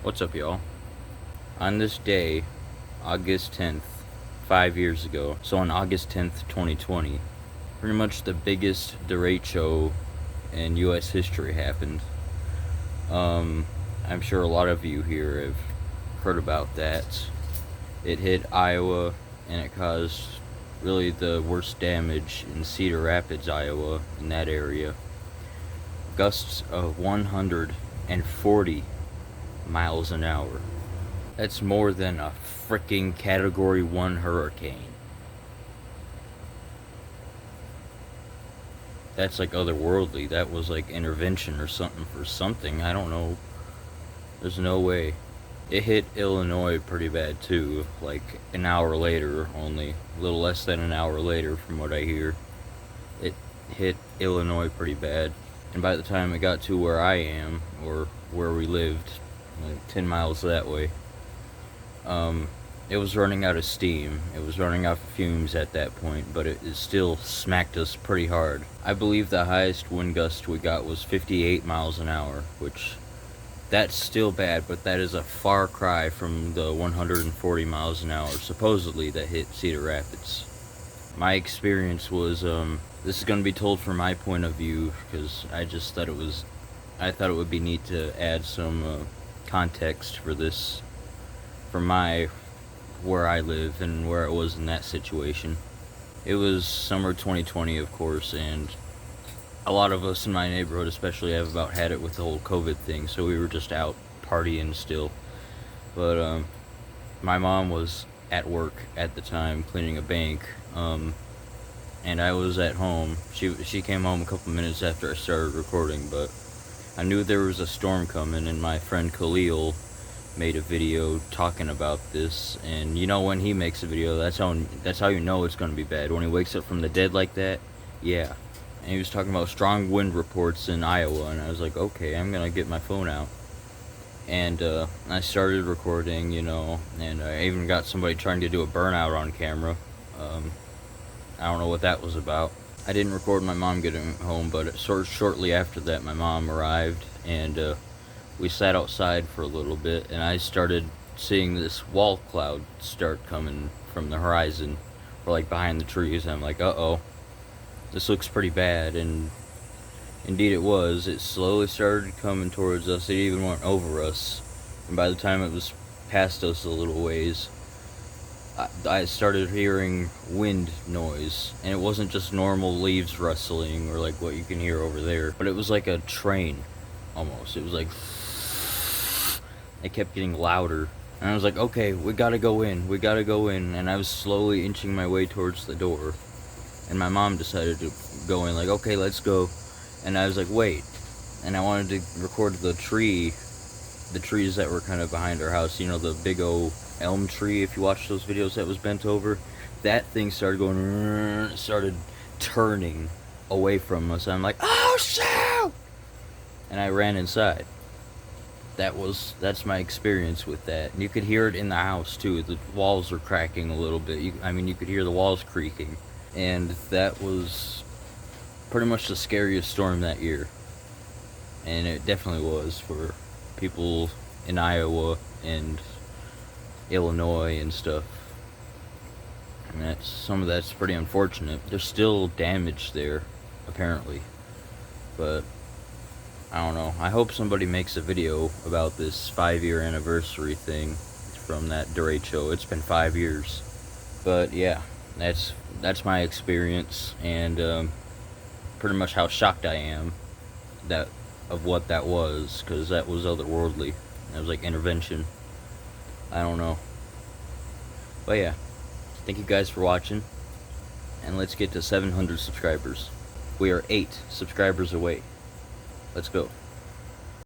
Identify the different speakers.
Speaker 1: What's up, y'all? On this day, August 10th, 5 years ago, so on August 10th, 2020, pretty much the biggest derecho in U.S. history happened. I'm sure a lot of you here have heard about that. It hit Iowa, and it caused really the worst damage in Cedar Rapids, Iowa, in that area. Gusts of 140 miles an hour. That's more than a freaking Category 1 hurricane. That's like otherworldly. That was like intervention or something for something. I don't know. There's no way. It hit Illinois pretty bad too. Like an hour later, only. A little less than an hour later, from what I hear. It hit Illinois pretty bad. And by the time it got to where I am, or where we lived, like 10 miles that way, it was running out of steam. It was running out of fumes at that point, but it still smacked us pretty hard. I believe the highest wind gust we got was 58 miles an hour, which, that's still bad, but that is a far cry from the 140 miles an hour, supposedly, that hit Cedar Rapids. My experience was, this is going to be told from my point of view, because I thought it would be neat to add some context for this, from where I live and where it was in that situation. It was summer 2020, of course, and a lot of us in my neighborhood especially have about had it with the whole COVID thing, so we were just out partying still. But my mom was at work at the time cleaning a bank, and I was at home. She came home a couple minutes after I started recording, but I knew there was a storm coming, and my friend Khalil made a video talking about this. And you know, when he makes a video, that's how you know it's going to be bad. When he wakes up from the dead like that, yeah. And he was talking about strong wind reports in Iowa, and I was like, okay, I'm going to get my phone out. And I started recording, and I even got somebody trying to do a burnout on camera. I don't know what that was about. I didn't record my mom getting home, but shortly after that, my mom arrived, and we sat outside for a little bit, and I started seeing this wall cloud start coming from the horizon, or like behind the trees, and I'm like, uh-oh, this looks pretty bad. And indeed it was. It slowly started coming towards us. It even went over us, and by the time it was past us a little ways, I started hearing wind noise, and it wasn't just normal leaves rustling or like what you can hear over there, but it was like a train, almost. It was like, it kept getting louder, and I was like, okay, we gotta go in, and I was slowly inching my way towards the door, and my mom decided to go in, like, okay, let's go, and I was like, wait, and I wanted to record the trees that were kind of behind our house, the big old elm tree, if you watch those videos, that was bent over. That thing started going, started turning away from us. I'm like, oh shoot! And I ran inside. That's my experience with that. And you could hear it in the house too. The walls are cracking a little bit. You could hear the walls creaking. And that was pretty much the scariest storm that year. And it definitely was for people in Iowa and Illinois and stuff. And some of that's pretty unfortunate. There's still damage there, apparently. But I don't know. I hope somebody makes a video about this 5-year anniversary thing from that derecho. It's been 5 years. But yeah, that's my experience, and pretty much how shocked I am of what that was, because that was otherworldly. That was like intervention. I don't know. But yeah, thank you guys for watching, and let's get to 700 subscribers. We are 8 subscribers away. Let's go.